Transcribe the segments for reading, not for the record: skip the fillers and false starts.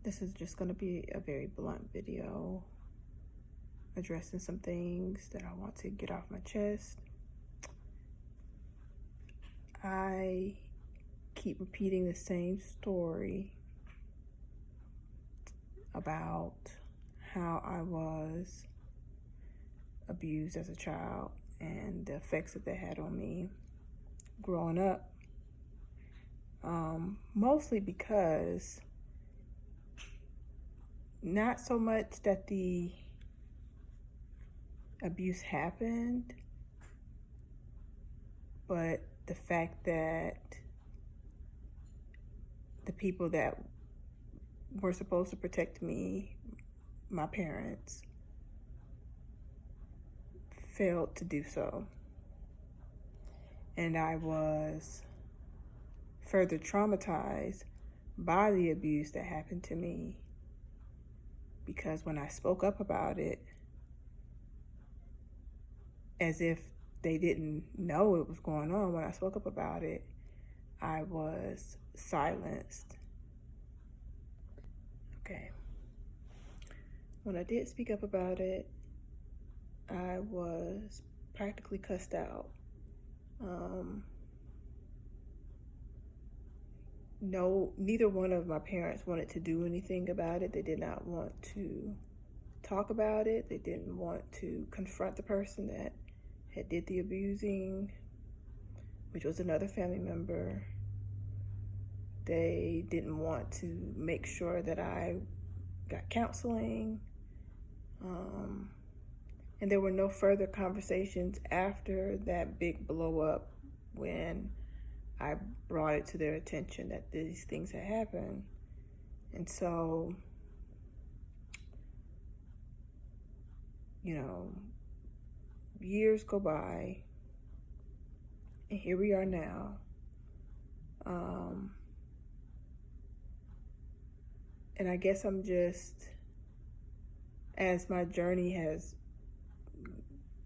This is just going to be a very blunt video addressing some things that I want to get off my chest. I keep repeating the same story about how I was abused as a child and the effects that they had on me growing up. Mostly because not so much that the abuse happened, but the fact that the people that were supposed to protect me, my parents, failed to do so. And I was further traumatized by the abuse that happened to me, because when I spoke up about it, as if they didn't know it was going on, when I spoke up about it, I was silenced. Okay. When I did speak up about it, I was practically cussed out. Neither one of my parents wanted to do anything about it. They did not want to talk about it. They didn't want to confront the person that had did the abusing, which was another family member. They didn't want to make sure that I got counseling. And there were no further conversations after that big blow up when I brought it to their attention that these things had happened. And so, years go by, and here we are now. And I guess I'm just, as my journey has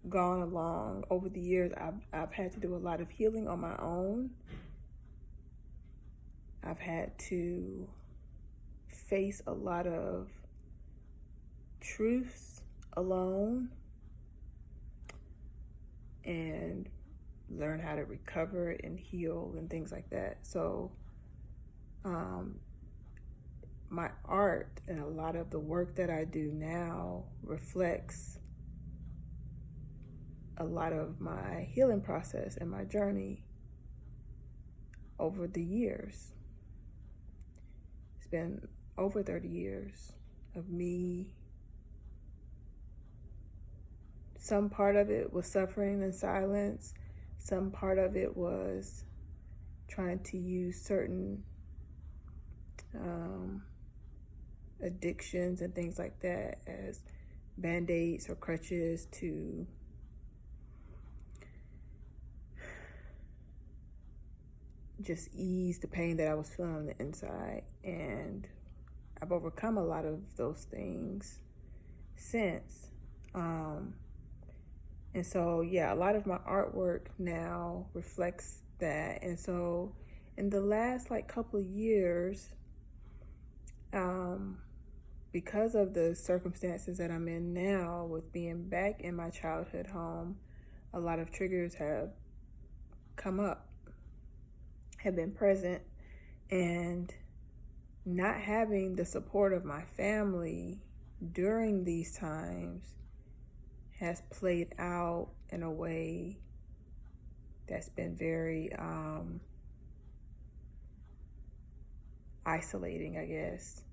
gone along over the years, I've had to do a lot of healing on my own. I've had to face a lot of truths alone and learn how to recover and heal and things like that. So my art and a lot of the work that I do now reflects a lot of my healing process and my journey over the years. It's been over 30 years of me. Some part of it was suffering in silence. Some part of it was trying to use certain addictions and things like that as band-aids or crutches to just ease the pain that I was feeling on the inside. And I've overcome a lot of those things since. And so, a lot of my artwork now reflects that. And so in the last couple of years, because of the circumstances that I'm in now with being back in my childhood home, a lot of triggers have come up, have been present, and not having the support of my family during these times has played out in a way that's been very isolating, I guess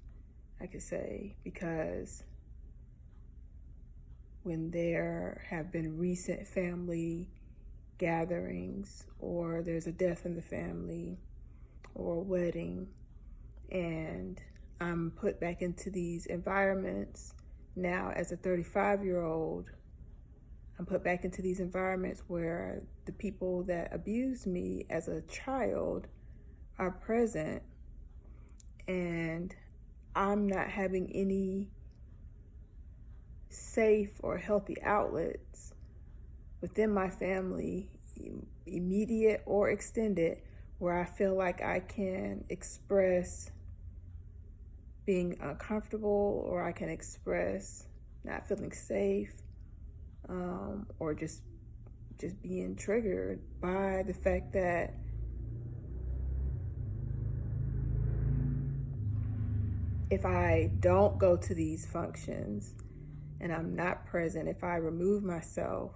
I could say, because when there have been recent family gatherings, or there's a death in the family or a wedding, and I'm put back into these environments now as a 35-year-old, I'm put back into these environments where the people that abused me as a child are present, and I'm not having any safe or healthy outlets within my family, immediate or extended, where I feel like I can express being uncomfortable, or I can express not feeling safe, or just being triggered by the fact that if I don't go to these functions and I'm not present, if I remove myself,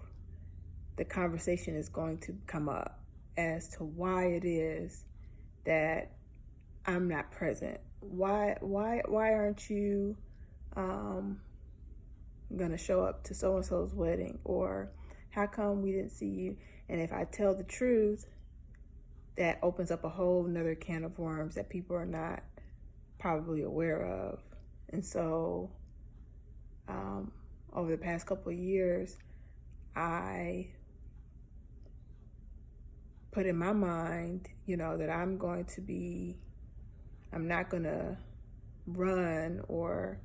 the conversation is going to come up as to why it is that I'm not present. Why aren't you gonna show up to so and so's wedding? Or how come we didn't see you? And if I tell the truth, that opens up a whole nother can of worms that people are not probably aware of. And so over the past couple of years, I put in my mind, that I'm not going to run or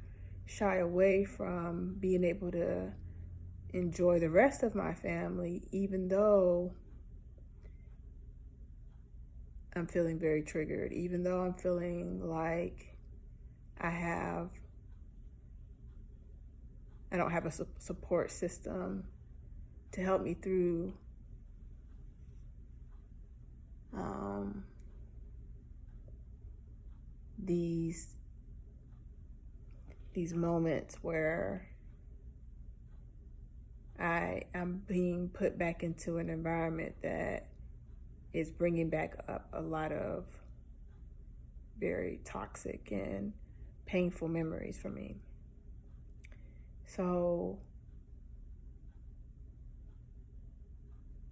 shy away from being able to enjoy the rest of my family, even though I'm feeling very triggered, even though I'm feeling like I don't have a support system to help me through these moments where I'm being put back into an environment that is bringing back up a lot of very toxic and painful memories for me. So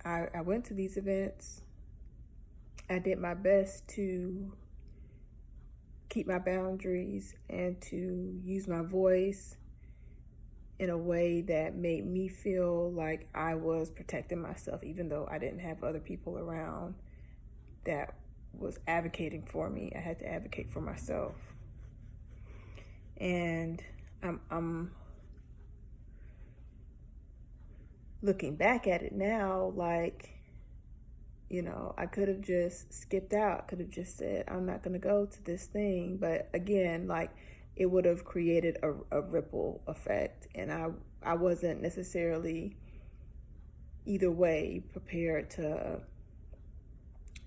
I went to these events. I did my best to keep my boundaries and to use my voice in a way that made me feel like I was protecting myself, even though I didn't have other people around that was advocating for me. I had to advocate for myself. And I'm looking back at it now, like, I could have just skipped out, could have just said, I'm not going to go to this thing. But again, like, it would have created a ripple effect. And I wasn't necessarily either way prepared to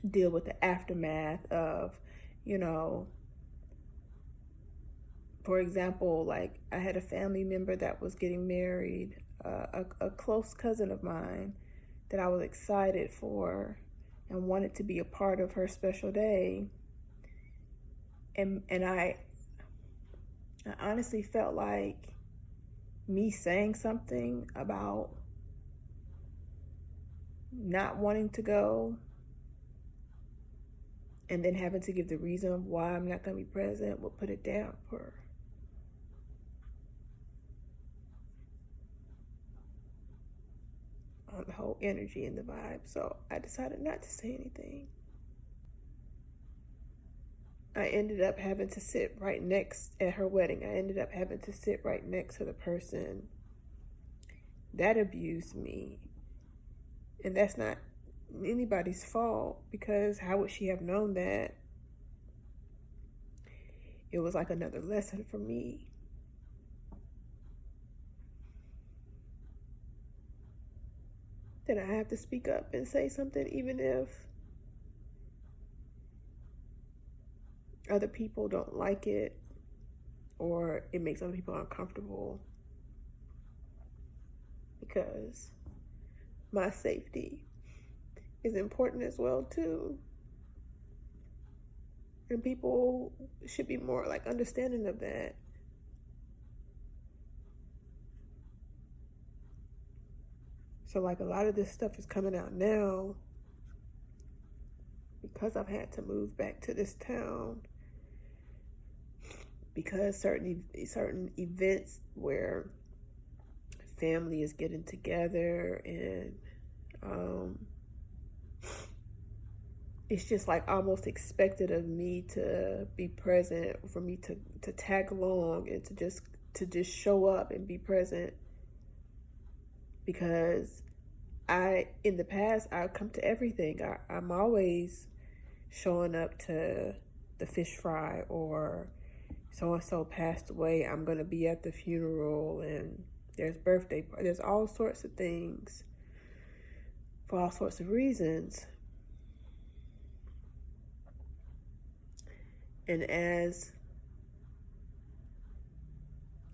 deal with the aftermath of, for example, like I had a family member that was getting married, a close cousin of mine that I was excited for and wanted to be a part of her special day. And I honestly felt like me saying something about not wanting to go and then having to give the reason of why I'm not going to be present would put it down for on the whole energy and the vibe. So I decided not to say anything. I ended up having to sit right next at her wedding. I ended up having to sit right next to the person that abused me. And that's not anybody's fault, because how would she have known that? It was like another lesson for me. That I have to speak up and say something, even if other people don't like it or it makes other people uncomfortable, because my safety is important as well too. And people should be more like understanding of that. So like a lot of this stuff is coming out now because I've had to move back to this town, because certain events where family is getting together and it's just like almost expected of me to be present, for me to tag along and to just show up and be present, because in the past I come to everything. I'm always showing up to the fish fry or so and so passed away, I'm going to be at the funeral, and there's all sorts of things for all sorts of reasons. And as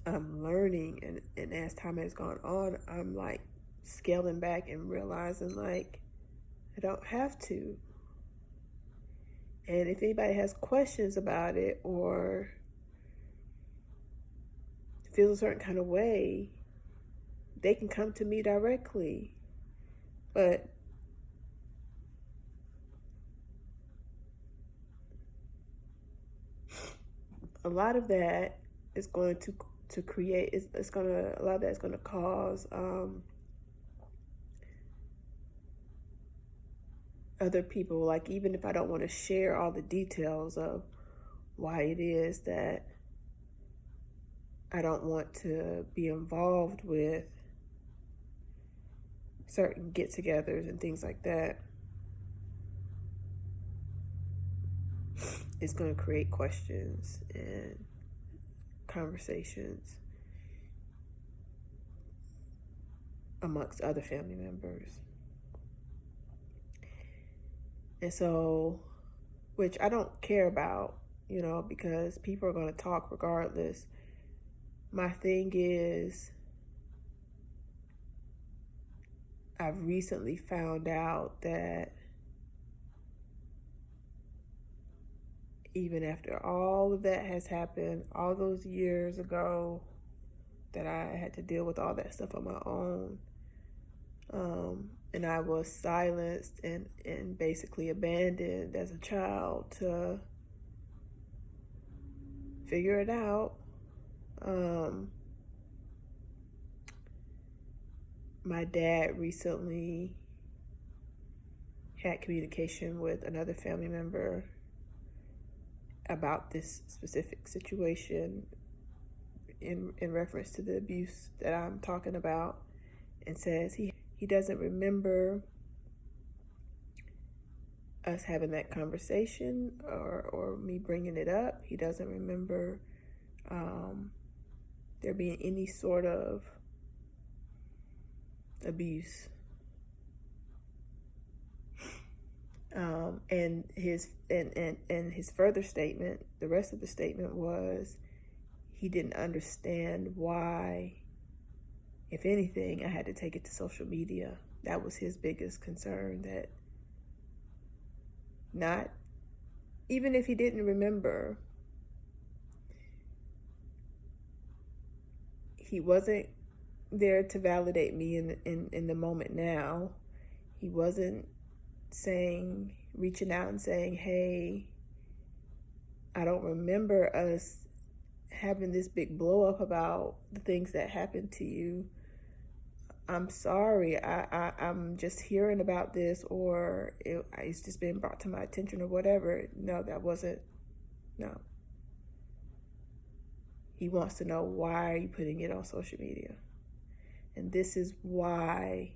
I'm learning and as time has gone on, I'm like scaling back and realizing like I don't have to. And if anybody has questions about it or feels a certain kind of way, they can come to me directly. But a lot of that is going to create, it's going to, a lot of that is going to cause other people, like even if I don't want to share all the details of why it is that I don't want to be involved with certain get-togethers and things like that, it's going to create questions and conversations amongst other family members. And so, which I don't care about, because people are going to talk regardless. My thing is, I've recently found out that even after all of that has happened, all those years ago that I had to deal with all that stuff on my own, and I was silenced and basically abandoned as a child to figure it out. My dad recently had communication with another family member about this specific situation in reference to the abuse that I'm talking about, and says he doesn't remember us having that conversation or me bringing it up. He doesn't remember there being any sort of abuse. And his further statement, the rest of the statement was he didn't understand why, if anything, I had to take it to social media. That was his biggest concern, that not, even if he didn't remember, he wasn't there to validate me in the moment now. He wasn't reaching out and saying, hey, I don't remember us having this big blow up about the things that happened to you. I'm sorry, I'm just hearing about this, or it's just been brought to my attention or whatever. No, no. He wants to know, why are you putting it on social media? And this is why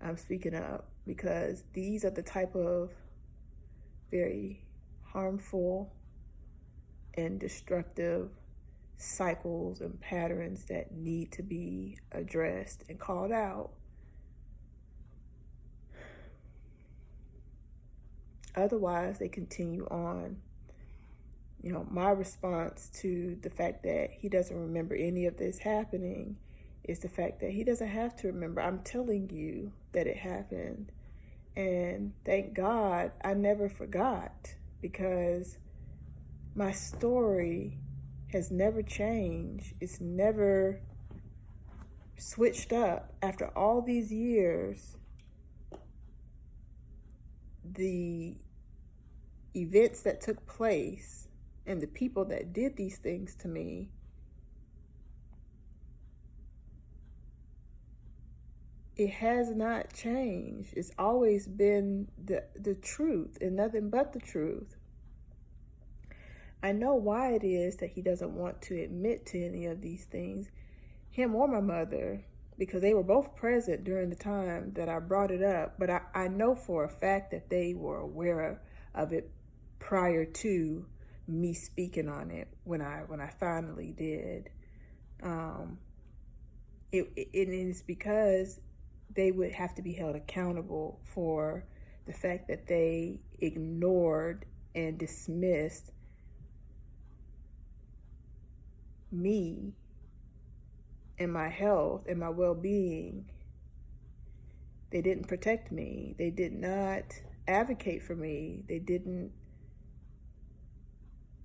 I'm speaking up, because these are the type of very harmful and destructive cycles and patterns that need to be addressed and called out. Otherwise, they continue on. My response to the fact that he doesn't remember any of this happening is the fact that he doesn't have to remember. I'm telling you that it happened. And thank God I never forgot, because my story has never changed. It's never switched up. After all these years, the events that took place and the people that did these things to me, it has not changed. It's always been the truth and nothing but the truth. I know why it is that he doesn't want to admit to any of these things, him or my mother, because they were both present during the time that I brought it up. But I know for a fact that they were aware of it prior to me speaking on it when I finally did. It is because they would have to be held accountable for the fact that they ignored and dismissed me and my health and my well-being. They didn't protect me. They did not advocate for me. They didn't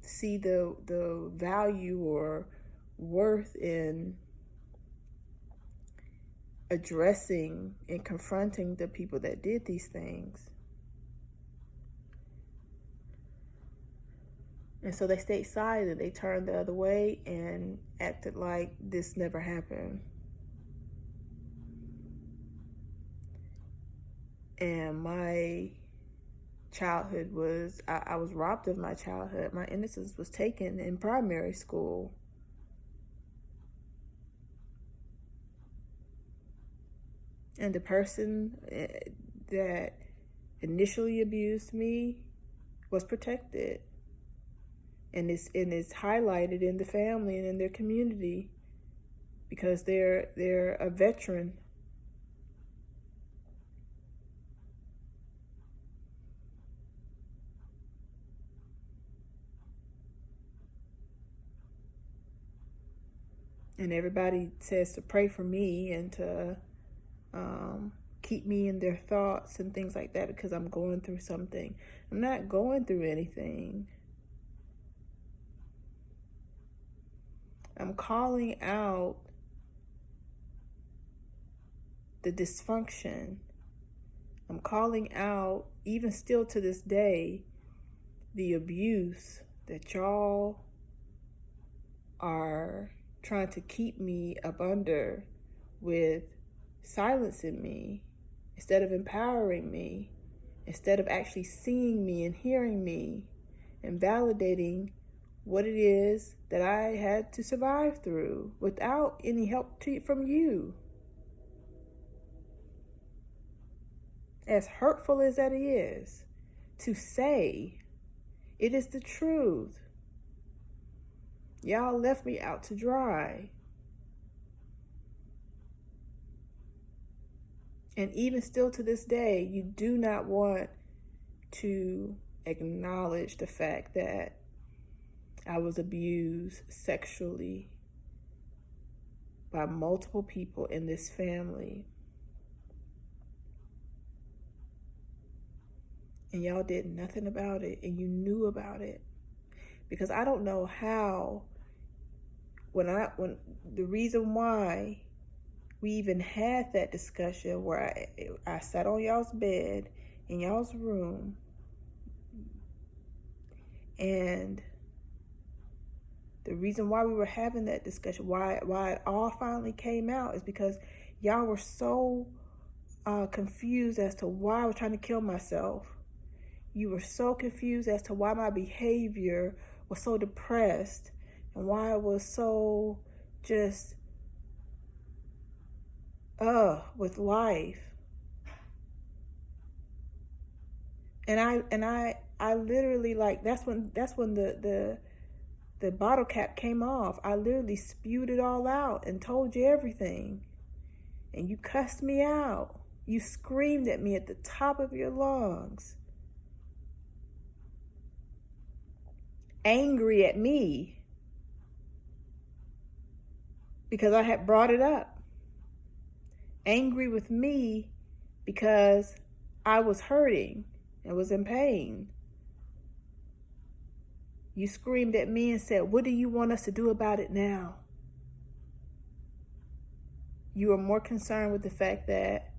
see the value or worth in addressing and confronting the people that did these things. And so they stayed silent. They turned the other way and acted like this never happened. And my childhood was, I was robbed of my childhood. My innocence was taken in primary school. And the person that initially abused me was protected. And it's highlighted in the family and in their community because they're a veteran. And everybody says to pray for me and to keep me in their thoughts and things like that because I'm going through something. I'm not going through anything. I'm calling out the dysfunction. I'm calling out, even still to this day, the abuse that y'all are trying to keep me up under with silencing me instead of empowering me, instead of actually seeing me and hearing me and validating what it is that I had to survive through without any help from you. As hurtful as that is, to say it is the truth. Y'all left me out to dry. And even still to this day, you do not want to acknowledge the fact that I was abused sexually by multiple people in this family. And y'all did nothing about it, and you knew about it. Because I don't know how, when the reason why we even had that discussion where I sat on y'all's bed in y'all's room, and the reason why we were having that discussion, why it all finally came out, is because y'all were so confused as to why I was trying to kill myself. You were so confused as to why my behavior was so depressed and why I was so just with life. And I literally, like, that's when the bottle cap came off. I literally spewed it all out and told you everything. And you cussed me out. You screamed at me at the top of your lungs. Angry at me because I had brought it up. Angry with me because I was hurting and was in pain. You screamed at me and said, "What do you want us to do about it now?" You were more concerned with the fact that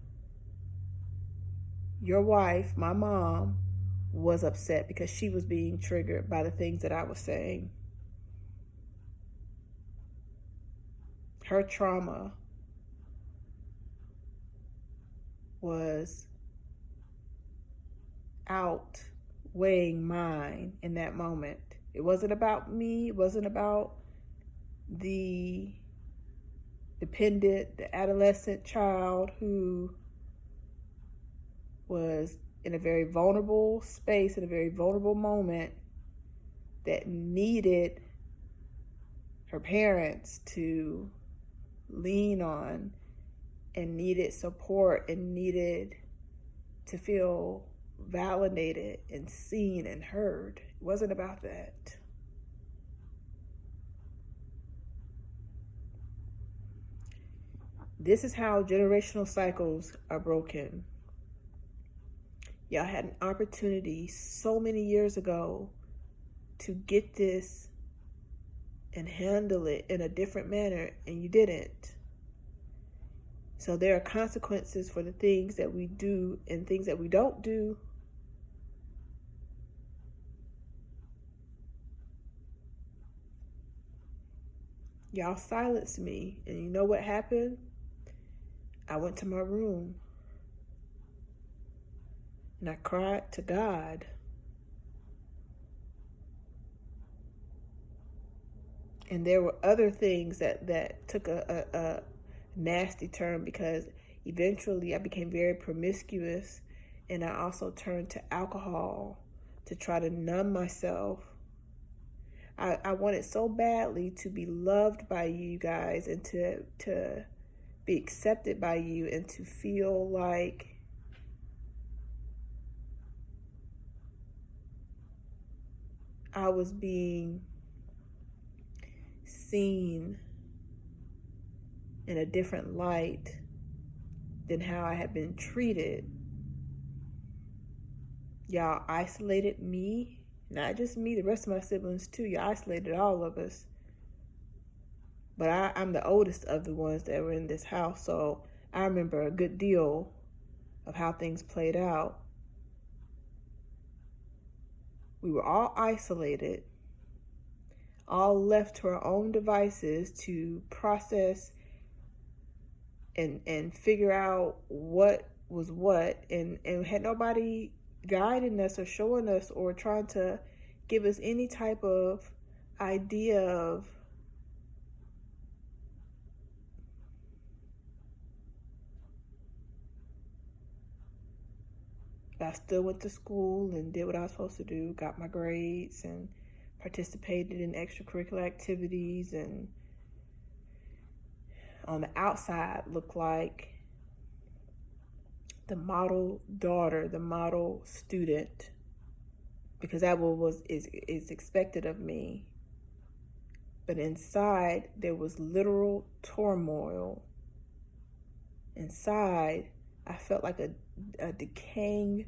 your wife, my mom, was upset because she was being triggered by the things that I was saying. Her trauma was outweighing mine in that moment. It wasn't about me. It wasn't about the dependent, the adolescent child who was in a very vulnerable space, in a very vulnerable moment, that needed her parents to lean on and needed support and needed to feel validated and seen and heard. It wasn't about that. This is how generational cycles are broken. Y'all had an opportunity so many years ago to get this and handle it in a different manner, and you didn't. So there are consequences for the things that we do and things that we don't do. Y'all silenced me, and you know what happened? I went to my room and I cried to God. And there were other things that took a nasty turn, because eventually I became very promiscuous, and I also turned to alcohol to try to numb myself. I wanted so badly to be loved by you guys and to be accepted by you and to feel like I was being seen in a different light than how I had been treated. Y'all isolated me, not just me, the rest of my siblings too. Y'all isolated all of us. But I'm the oldest of the ones that were in this house, so I remember a good deal of how things played out. We were all isolated, all left to our own devices to process and figure out what was what, and had nobody guiding us or showing us or trying to give us any type of idea of I still went to school and did what I was supposed to do, got my grades and participated in extracurricular activities, and on the outside looked like the model daughter, the model student, because that is expected of me. But inside there was literal turmoil. Inside I felt like a decaying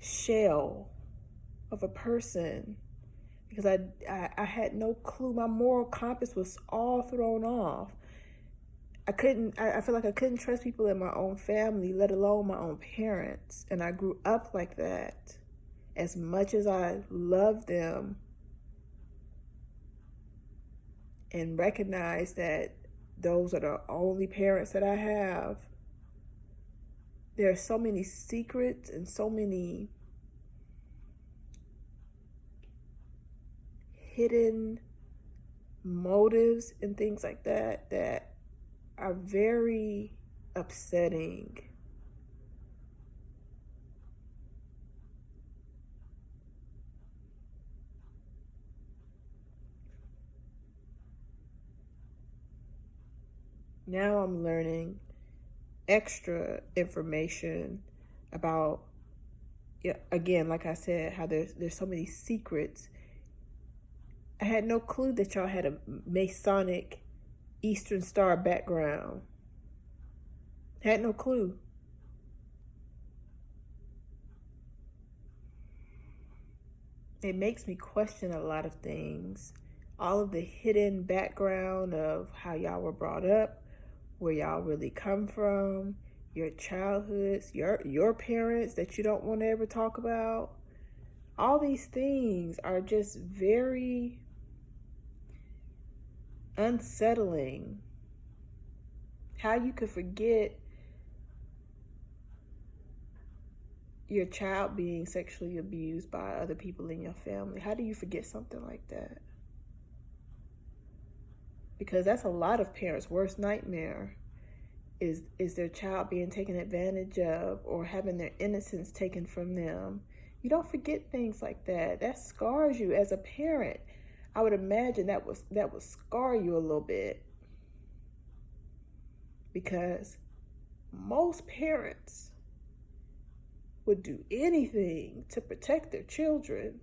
shell of a person, because I had no clue. My moral compass was all thrown off. I feel like I couldn't trust people in my own family, let alone my own parents. And I grew up like that. As much as I loved them and recognized that those are the only parents that I have, there are so many secrets and so many hidden motives and things like that that are very upsetting. Now I'm learning extra information about, again, like I said, how there's so many secrets. I had no clue that y'all had a Masonic Eastern Star background. Had no clue. It makes me question a lot of things. All of the hidden background of how y'all were brought up, where y'all really come from, your childhoods, your parents that you don't want to ever talk about. All these things are just very unsettling. How you could forget your child being sexually abused by other people in your family. How do you forget something like that? Because that's a lot of parents' worst nightmare, is their child being taken advantage of or having their innocence taken from them. You don't forget things like that. That scars you as a parent. I would imagine that would scar you a little bit, because most parents would do anything to protect their children.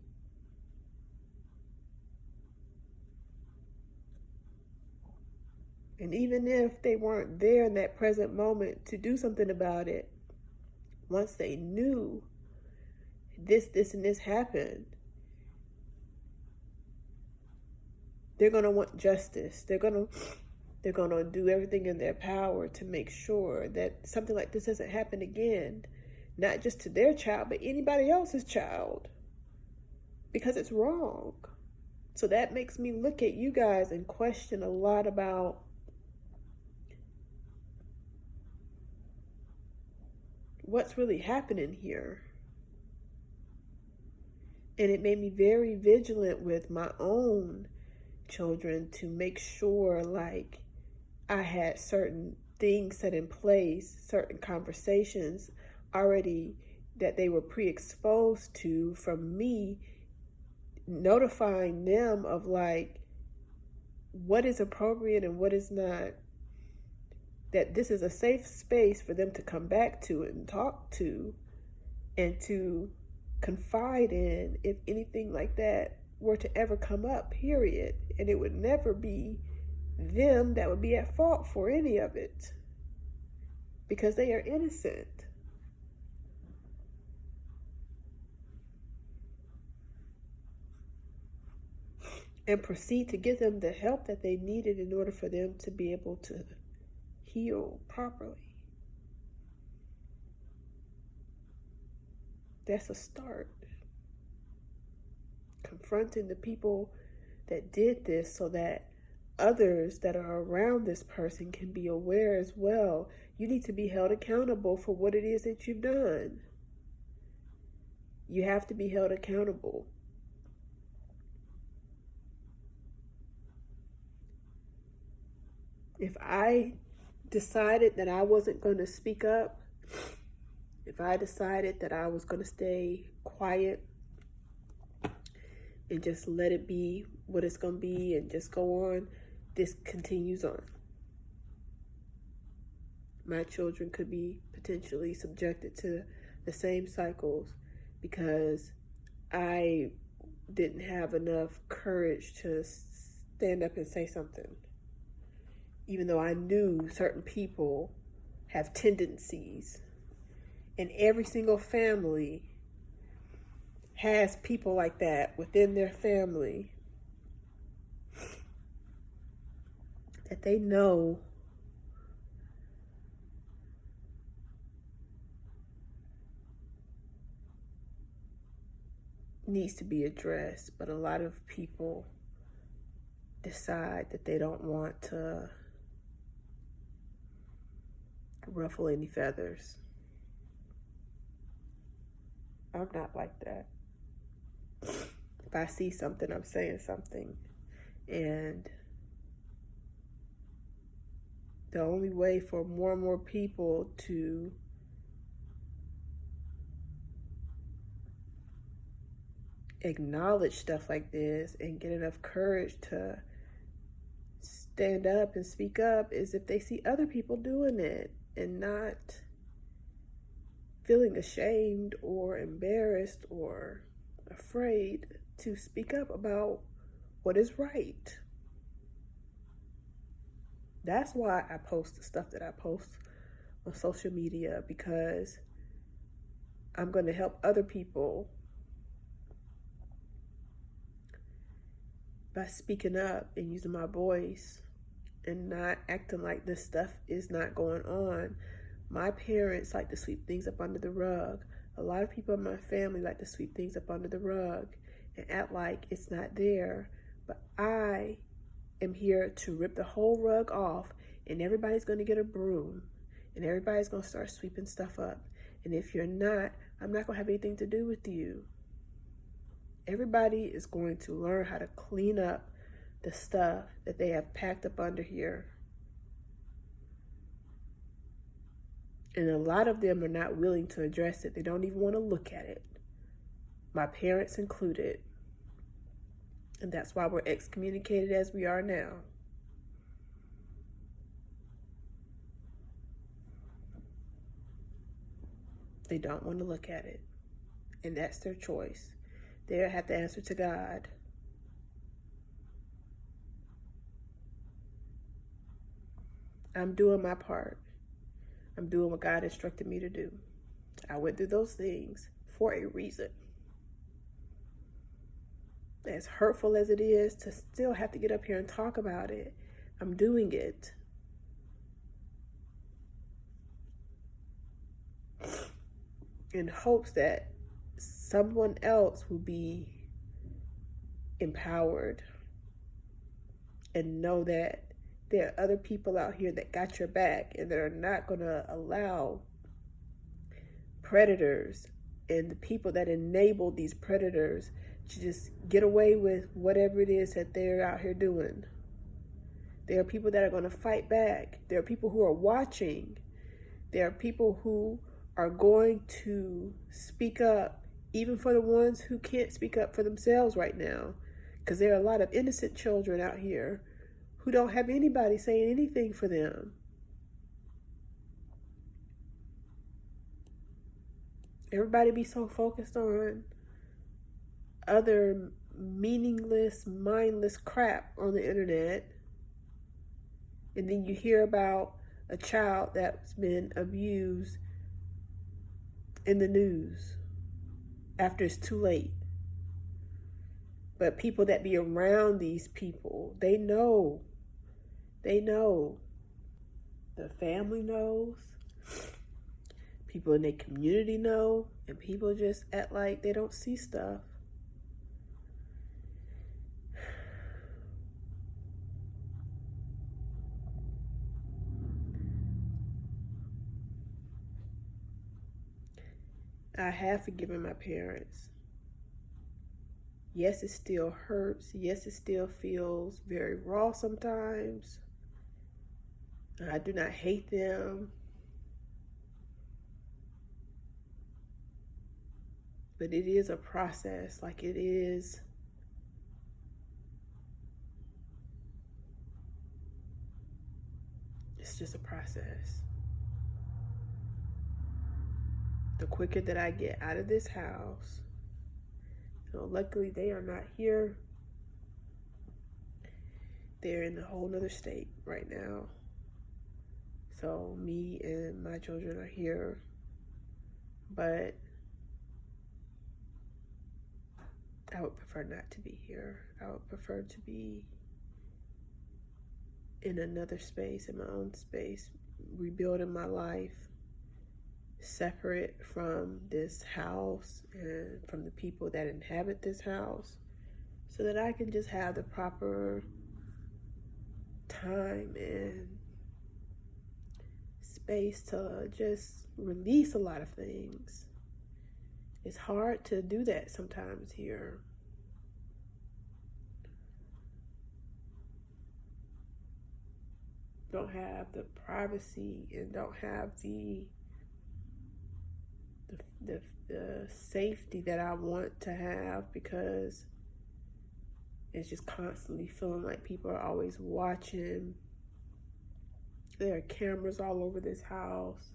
And even if they weren't there in that present moment to do something about it, once they knew this, and this happened, they're going to want justice. They're going to do everything in their power to make sure that something like this doesn't happen again, not just to their child, but anybody else's child, because it's wrong. So that makes me look at you guys and question a lot about what's really happening here. And it made me very vigilant with my own children to make sure, like, I had certain things set in place, certain conversations already that they were pre-exposed to from me, notifying them of like what is appropriate and what is not, that this is a safe space for them to come back to and talk to and to confide in if anything like that were to ever come up, period. And it would never be them that would be at fault for any of it, because they are innocent. And proceed to give them the help that they needed in order for them to be able to heal properly. That's a start. Confronting the people that did this so that others that are around this person can be aware as well. You need to be held accountable for what it is that you've done. You have to be held accountable. If I decided that I wasn't going to speak up, if I decided that I was going to stay quiet and just let it be what it's going to be and just go on, this continues on. My children could be potentially subjected to the same cycles because I didn't have enough courage to stand up and say something. Even though I knew certain people have tendencies, and every single family has people like that within their family that they know needs to be addressed, but a lot of people decide that they don't want to ruffle any feathers. I'm not like that. If I see something, I'm saying something. And the only way for more and more people to acknowledge stuff like this and get enough courage to stand up and speak up is if they see other people doing it and not feeling ashamed or embarrassed or afraid to speak up about what is right. That's why I post the stuff that I post on social media, because I'm going to help other people by speaking up and using my voice and not acting like this stuff is not going on. My parents like to sweep things up under the rug. A lot of people in my family like to sweep things up under the rug and act like it's not there. But I am here to rip the whole rug off, and everybody's going to get a broom and everybody's going to start sweeping stuff up. And if you're not, I'm not going to have anything to do with you. Everybody is going to learn how to clean up the stuff that they have packed up under here. And a lot of them are not willing to address it. They don't even want to look at it. my parents included. And that's why we're excommunicated as we are now. They don't want to look at it. And that's their choice. They'll have to answer to God. I'm doing my part. I'm doing what God instructed me to do. I went through those things for a reason. As hurtful as it is to still have to get up here and talk about it, I'm doing it. In hopes that someone else will be empowered and know that there are other people out here that got your back and that are not going to allow predators and the people that enable these predators to just get away with whatever it is that they're out here doing. There are people that are going to fight back. There are people who are watching. There are people who are going to speak up, even for the ones who can't speak up for themselves right now, because there are a lot of innocent children out here who don't have anybody saying anything for them. Everybody be so focused on other meaningless, mindless crap on the internet, and then you hear about a child that's been abused in the news after it's too late. But people that be around these people, they know. The family knows. People in their community know. And people just act like they don't see stuff. I have forgiven my parents. Yes, it still hurts. Yes, it still feels very raw sometimes. I do not hate them. But it is a process. Like it is. It's just a process. The quicker that I get out of this house, luckily they are not here. They're in a whole nother state right now. So me and my children are here. But I would prefer not to be here. I would prefer to be in another space, in my own space, rebuilding my life, separate from this house and from the people that inhabit this house, so that I can just have the proper time and space to just release a lot of things. It's hard to do that sometimes here. Don't have the privacy and don't have the safety that I want to have, because it's just constantly feeling like people are always watching. There are cameras all over this house.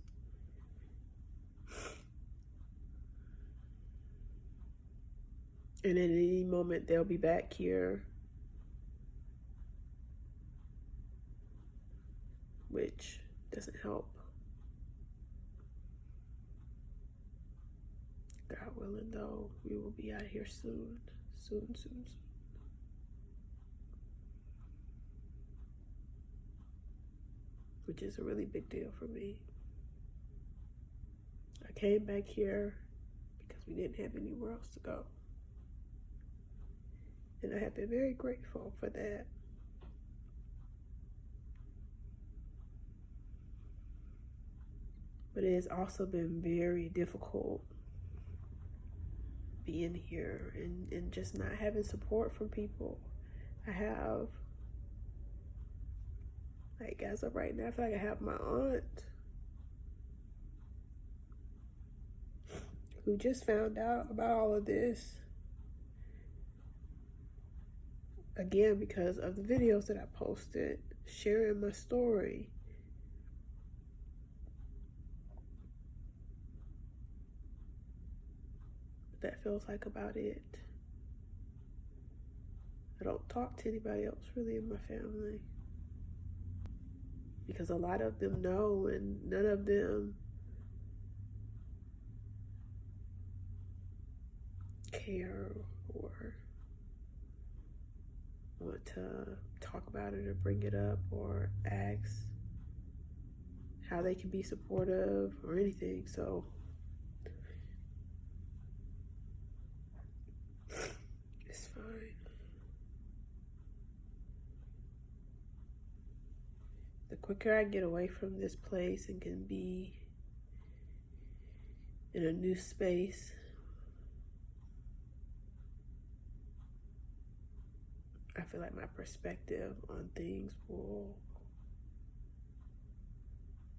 And at any moment they'll be back here, which doesn't help. God willing, though, we will be out of here soon. Soon. Which is a really big deal for me. I came back here because we didn't have anywhere else to go. And I have been very grateful for that. But it has also been very difficult being here and just not having support from people. I have, like, as of right now, I feel like I have my aunt who just found out about all of this, again, because of the videos that I posted, sharing my story. That feels like about it. I don't talk to anybody else really in my family, because a lot of them know and none of them care or want to talk about it or bring it up or ask how they can be supportive or anything. So it's fine. The quicker I get away from this place and can be in a new space, I feel like my perspective on things will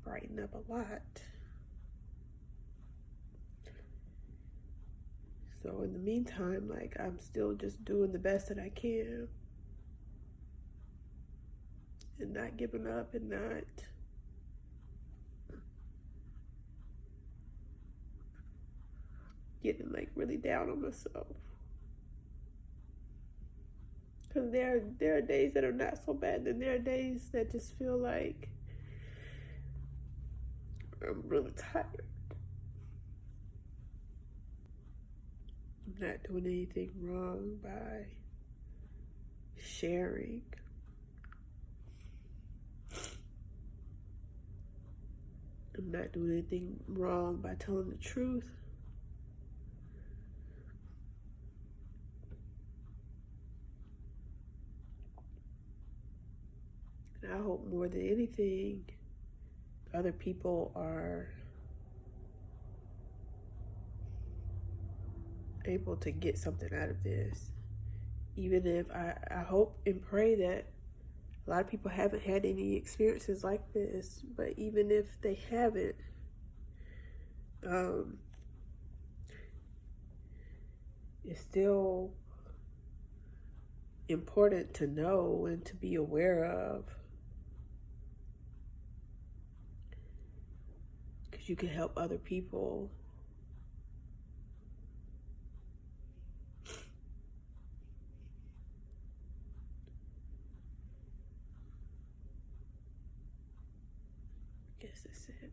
brighten up a lot. So in the meantime, like, I'm still just doing the best that I can and not giving up and not getting like really down on myself. Because there are days that are not so bad, and there are days that just feel like I'm really tired. I'm not doing anything wrong by sharing. I'm not doing anything wrong by telling the truth. And I hope more than anything, other people are able to get something out of this. Even if I hope and pray that a lot of people haven't had any experiences like this, but even if they haven't, it's still important to know and to be aware of, because you can help other people. I guess that's it.